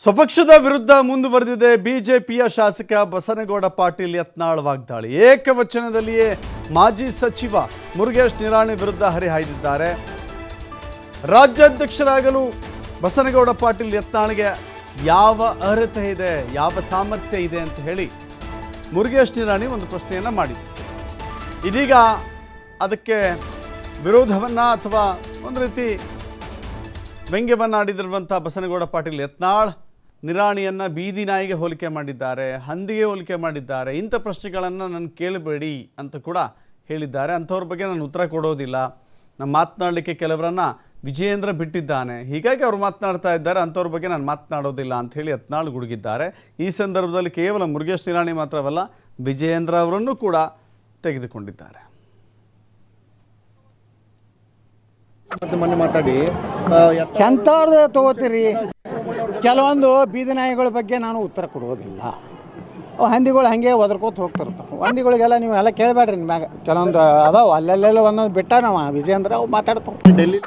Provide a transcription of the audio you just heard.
ಸ್ವಪಕ್ಷದ ವಿರುದ್ಧ ಮುಂದುವರೆದಿದೆ ಬಿಜೆಪಿಯ ಶಾಸಕ ಬಸನಗೌಡ ಪಾಟೀಲ್ ಯತ್ನಾಳ್ ವಾಗ್ದಾಳಿ. ಏಕವಚನದಲ್ಲಿಯೇ ಮಾಜಿ ಸಚಿವ ಮುರುಗೇಶ್ ನಿರಾಣಿ ವಿರುದ್ಧ ಹರಿಹಾಯ್ದಿದ್ದಾರೆ. ರಾಜ್ಯಾಧ್ಯಕ್ಷರಾಗಲು ಬಸನಗೌಡ ಪಾಟೀಲ್ ಯತ್ನಾಳ್ಗೆ ಯಾವ ಅರ್ಹತೆ ಇದೆ, ಯಾವ ಸಾಮರ್ಥ್ಯ ಇದೆ ಅಂತ ಹೇಳಿ ಮುರುಗೇಶ್ ನಿರಾಣಿ ಒಂದು ಪ್ರಶ್ನೆಯನ್ನು ಮಾಡಿದ್ರು. ಇದೀಗ ಅದಕ್ಕೆ ವಿರೋಧವನ್ನು ಅಥವಾ ಒಂದು ರೀತಿ ವ್ಯಂಗ್ಯವನ್ನಾಡಿದಿರುವಂಥ ಬಸನಗೌಡ ಪಾಟೀಲ್ ಯತ್ನಾಳ್ ನಿರಾಣಿಯನ್ನು ಬೀದಿ ನಾಯಿಗೆ ಹೋಲಿಕೆ ಮಾಡಿದ್ದಾರೆ, ಹಂದಿಗೆ ಹೋಲಿಕೆ ಮಾಡಿದ್ದಾರೆ. ಇಂಥ ಪ್ರಶ್ನೆಗಳನ್ನು ನಾನು ಕೇಳಬೇಡಿ ಅಂತ ಕೂಡ ಹೇಳಿದ್ದಾರೆ. ಅಂಥವ್ರ ಬಗ್ಗೆ ನಾನು ಉತ್ತರ ಕೊಡೋದಿಲ್ಲ, ನಾನು ಮಾತನಾಡಲಿಕ್ಕೆ ಕೆಲವರನ್ನು ವಿಜಯೇಂದ್ರ ಬಿಟ್ಟಿದ್ದಾನೆ, ಹೀಗಾಗಿ ಅವರು ಮಾತನಾಡ್ತಾ ಇದ್ದಾರೆ, ಅಂಥವ್ರ ಬಗ್ಗೆ ನಾನು ಮಾತನಾಡೋದಿಲ್ಲ ಅಂತ ಹೇಳಿ ಯತ್ನಾಳ್ ಗುಡುಗಿದ್ದಾರೆ. ಈ ಸಂದರ್ಭದಲ್ಲಿ ಕೇವಲ ಮುರುಗೇಶ್ ನಿರಾಣಿ ಮಾತ್ರವಲ್ಲ, ವಿಜಯೇಂದ್ರ ಅವರನ್ನು ಕೂಡ ತೆಗೆದುಕೊಂಡಿದ್ದಾರೆ. ಮೊನ್ನೆ ಮಾತಾಡಿ ಎಂಥವ್ರದ್ದು ತಗೋತೀರಿ? ಕೆಲವೊಂದು ಬೀದಿ ನಾಯಿಗಳ ಬಗ್ಗೆ ನಾನು ಉತ್ತರ ಕೊಡೋದಿಲ್ಲ. ಹಂದಿಗಳು ಹಾಗೆ ಒದರ್ಕೋತ ಹೋಗ್ತಿರ್ತಾವೆ. ಹಂದಿಗಳಿಗೆಲ್ಲ ನೀವು ಎಲ್ಲ ಕೇಳಬೇಡ್ರಿ. ನಿಮ್ಯಾಗ ಕೆಲವೊಂದು ಅದಾವೆ, ಅಲ್ಲೆಲ್ಲ ಒಂದೊಂದು ಬಿಟ್ಟ ನಾವು ವಿಜಯೇಂದ್ರ ಅವು ಮಾತಾಡ್ತಾವೆ. ಡೆಲ್ಲಿ